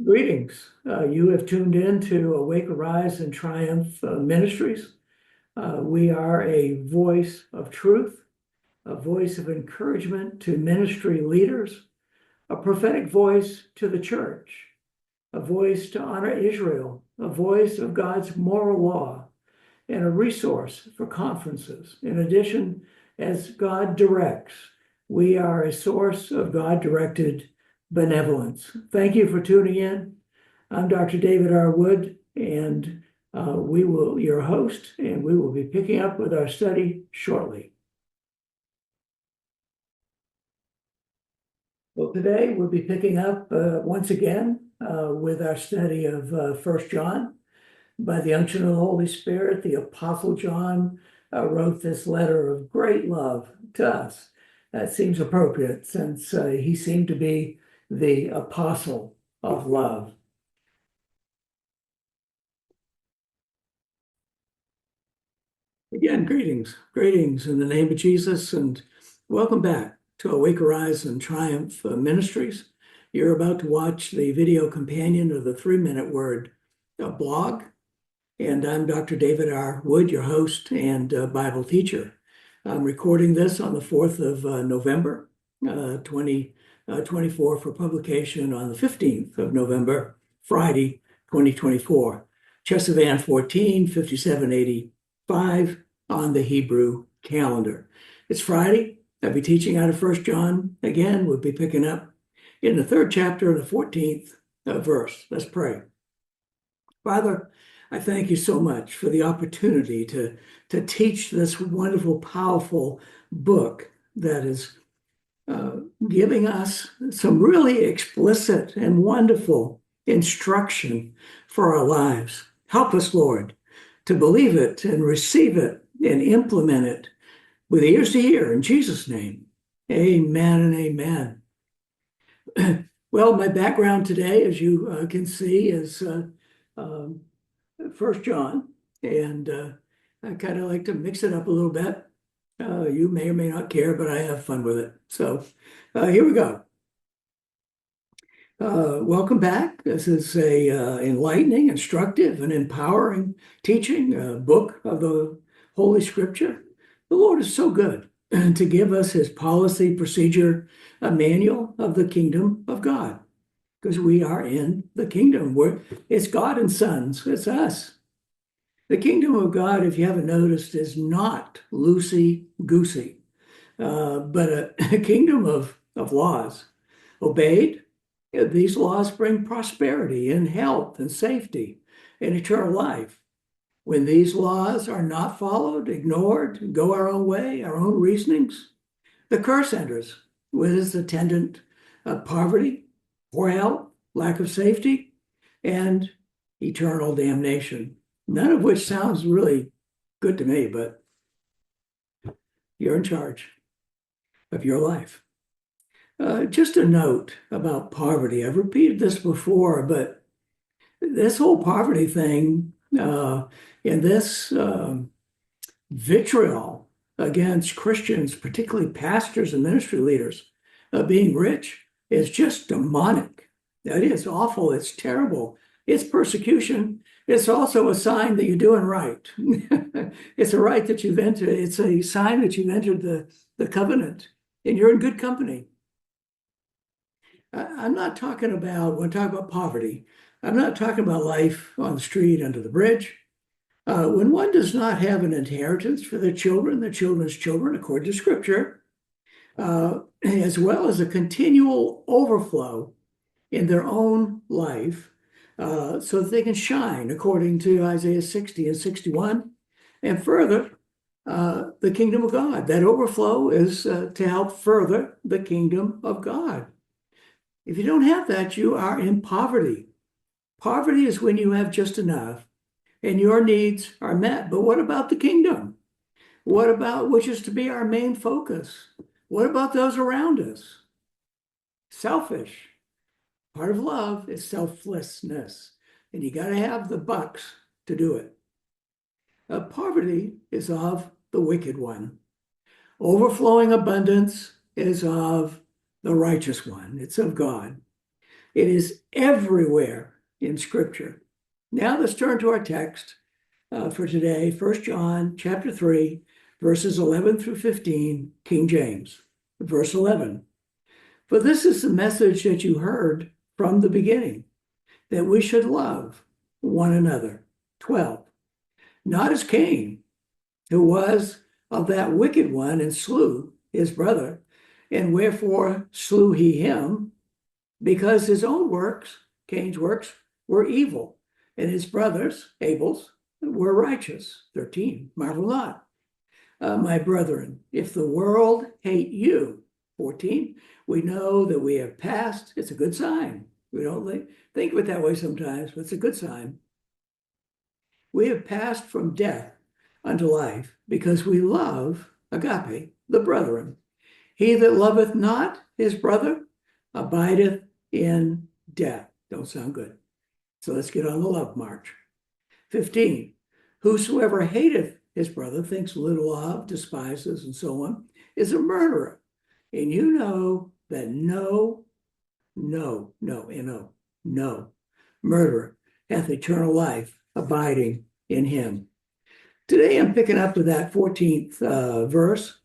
Greetings. You have tuned in to Awake, Arise, and Triumph Ministries. We are a voice of truth, a voice of encouragement to ministry leaders, a prophetic voice to the church, a voice to honor Israel, a voice of God's moral law, and a resource for conferences. In addition, as God directs, we are a source of God-directed benevolence. Thank you for tuning in. I'm Dr. David R. Wood, and your host, and we will be picking up with our study shortly. Well, today we'll be picking up once again with our study of 1 John. By the unction of the Holy Spirit, the Apostle John wrote this letter of great love to us. That seems appropriate since he seemed to be the apostle of love. Again, greetings in the name of Jesus, and welcome back to Awake, Arise, and Triumph Ministries. You're about to watch the video companion of the 3-Minute Word blog, and I'm Dr. David R. Wood, your host and Bible teacher. I'm recording this on the 4th of November, 2024 for publication on the 15th of November, Friday, 2024. Chesavan 14, 5785 on the Hebrew calendar. It's Friday. I'll be teaching out of 1 John. Again, we'll be picking up in the 3rd chapter, the 14th verse. Let's pray. Father, I thank you so much for the opportunity to teach this wonderful, powerful book that is giving us some really explicit and wonderful instruction for our lives. Help us, Lord, to believe it and receive it and implement it with ears to hear. In Jesus' name, amen and amen. Well, my background today, as you can see, is 1 John, and I kind of like to mix it up a little bit. You may or may not care, but I have fun with it. So here we go. Welcome back. This is a enlightening, instructive, and empowering teaching book of the Holy Scripture. The Lord is so good to give us his policy, procedure, a manual of the kingdom of God, because we are in the kingdom. It's God and sons. It's us. The kingdom of God, if you haven't noticed, is not loosey-goosey, but a kingdom of laws. Obeyed, these laws bring prosperity and health and safety and eternal life. When these laws are not followed, ignored, go our own way, our own reasonings, the curse enters with its attendant poverty, poor health, lack of safety, and eternal damnation. None of which sounds really good to me, but you're in charge of your life. Just a note about poverty. I've repeated this before, but this whole poverty thing and this vitriol against Christians, particularly pastors and ministry leaders, being rich is just demonic. It is awful. It's terrible. It's persecution. It's also a sign that you're doing right. It's a right that you've entered. It's a sign that you've entered the covenant, and you're in good company. I'm not talking about, when I talk about poverty, I'm not talking about life on the street under the bridge. When one does not have an inheritance for their children's children, according to Scripture, as well as a continual overflow in their own life, so that they can shine, according to Isaiah 60 and 61. And further, the kingdom of God. That overflow is to help further the kingdom of God. If you don't have that, you are in poverty. Poverty is when you have just enough and your needs are met. But what about the kingdom? What about, which is to be our main focus? What about those around us? Selfish. Part of love is selflessness, and you got to have the bucks to do it. Poverty is of the wicked one. Overflowing abundance is of the righteous one. It's of God. It is everywhere in Scripture. Now let's turn to our text for today, 1 John chapter 3, verses 11 through 15, King James. Verse 11. For this is the message that you heard from the beginning, that we should love one another. 12. Not as Cain, who was of that wicked one and slew his brother. And wherefore slew he him? Because his own works, Cain's works, were evil, and his brothers, Abel's, were righteous. 13. Marvel not, my brethren, if the world hate you. 14. We know that we have passed. It's a good sign. We don't think of it that way sometimes, but it's a good sign. We have passed from death unto life because we love, agape, the brethren. He that loveth not his brother abideth in death. Don't sound good. So let's get on the love march. 15. Whosoever hateth his brother, thinks little of, despises, and so on, is a murderer. And you know that no murderer hath eternal life abiding in him. Today I'm picking up with that 14th verse.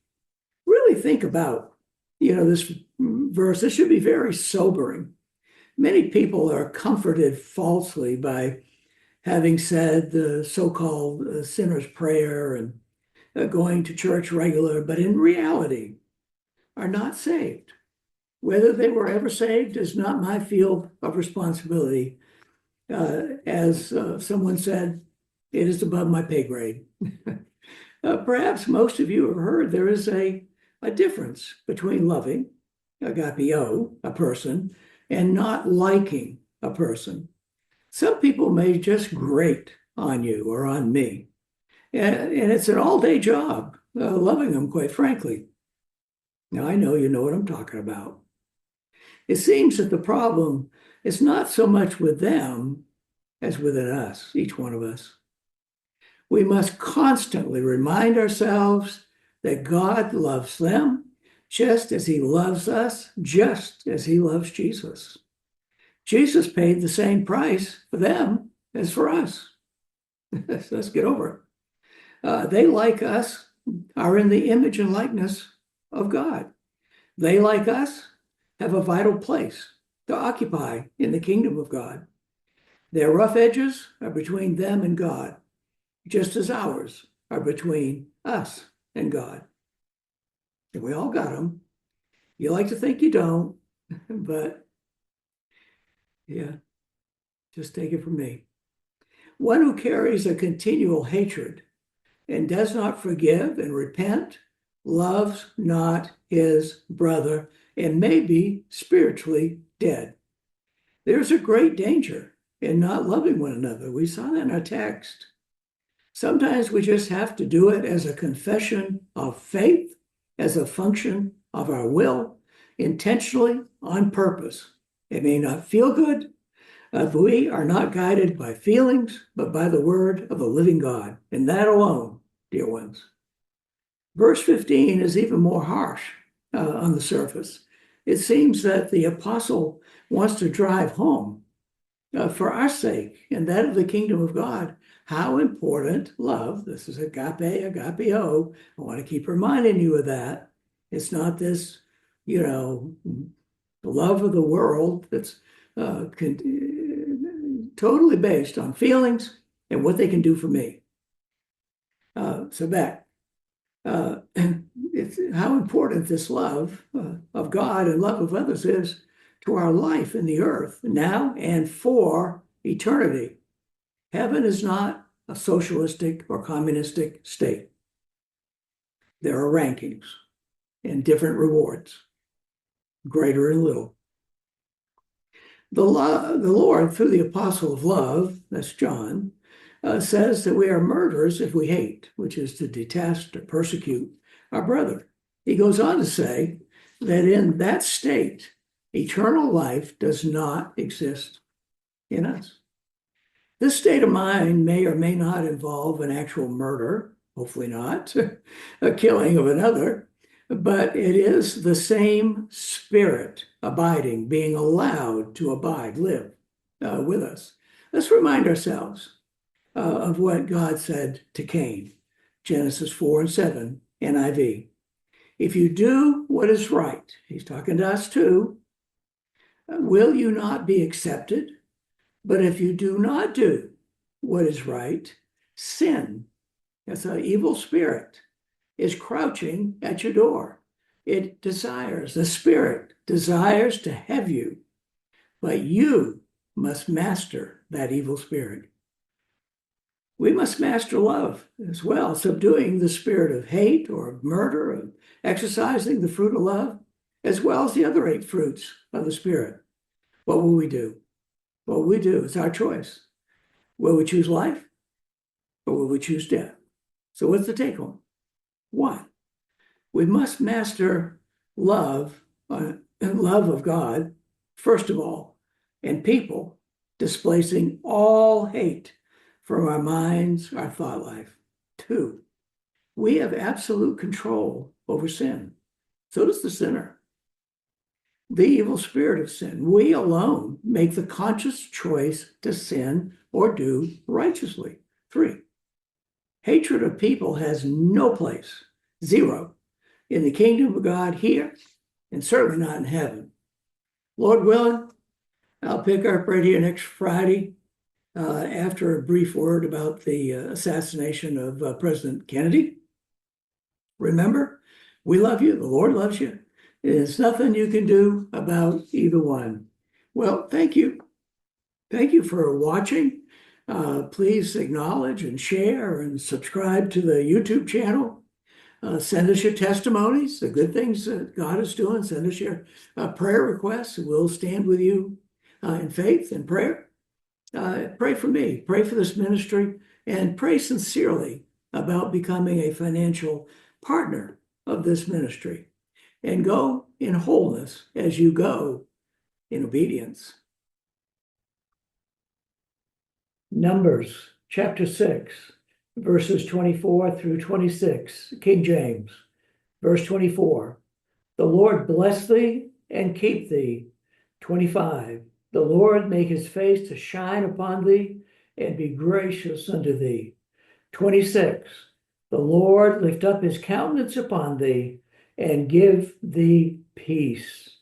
Really think about, this verse. This should be very sobering. Many people are comforted falsely by having said the so-called sinner's prayer and going to church regular, but in reality are not saved. Whether they were ever saved is not my field of responsibility. As someone said, it is above my pay grade. Perhaps most of you have heard there is a difference between loving, agapeo, a person, and not liking a person. Some people may just grate on you or on me. And it's an all-day job, loving them, quite frankly. Now, I know you know what I'm talking about. It seems that the problem is not so much with them as within us, each one of us. We must constantly remind ourselves that God loves them just as he loves us, just as he loves Jesus. Jesus paid the same price for them as for us. Let's get over it. They, like us, are in the image and likeness of God. They, like us, have a vital place to occupy in the kingdom of God. Their rough edges are between them and God, just as ours are between us and God. And we all got them. You like to think you don't, but yeah, just take it from me. One who carries a continual hatred and does not forgive and repent loves not his brother and may be spiritually dead. There's a great danger in not loving one another. We saw that in our text. Sometimes we just have to do it as a confession of faith, as a function of our will, intentionally, on purpose. It may not feel good, but we are not guided by feelings, but by the word of the living God, and that alone, dear ones. Verse 15 is even more harsh on the surface. It seems that the apostle wants to drive home for our sake and that of the kingdom of God, how important love, this is agape, agapeo. I want to keep reminding you of that. It's not this, the love of the world that's totally based on feelings and what they can do for me. So back, it's how important this love of God and love of others is to our life in the earth now and for eternity. Heaven is not a socialistic or communistic state. There are rankings and different rewards, greater and little. The Lord, through the apostle of love, that's John, says that we are murderers if we hate, which is to detest or persecute our brother. He goes on to say that in that state, eternal life does not exist in us. This state of mind may or may not involve an actual murder, hopefully not, a killing of another, but it is the same Spirit abiding, being allowed to abide, live with us. Let's remind ourselves of what God said to Cain, Genesis 4 and 7, NIV. If you do what is right, he's talking to us too, will you not be accepted? But if you do not do what is right, sin, that's an evil spirit, is crouching at your door. It desires, the spirit desires to have you, but you must master that evil spirit. We must master love as well, subduing the spirit of hate or of murder, and exercising the fruit of love, as well as the other 8 fruits of the spirit. What will we do? What will we do? It's our choice. Will we choose life or will we choose death? So what's the take home? 1, we must master love, love of God, first of all, and people, displacing all hate from our minds, our thought life. 2, we have absolute control over sin. So does the sinner. The evil spirit of sin. We alone make the conscious choice to sin or do righteously. 3, hatred of people has no place, 0, in the kingdom of God here, and certainly not in heaven. Lord willing, I'll pick up right here next Friday after a brief word about the assassination of President Kennedy. Remember, we love you. The Lord loves you. There's nothing you can do about either one. Well, thank you. Thank you for watching. Please acknowledge and share and subscribe to the YouTube channel. Send us your testimonies, the good things that God is doing. Send us your prayer requests. We'll stand with you in faith and prayer. Pray for me, pray for this ministry, and pray sincerely about becoming a financial partner of this ministry. And go in wholeness as you go in obedience. Numbers chapter 6, verses 24 through 26, King James. Verse 24, the Lord bless thee and keep thee. 25, the Lord make his face to shine upon thee and be gracious unto thee. 26, the Lord lift up his countenance upon thee and give thee peace.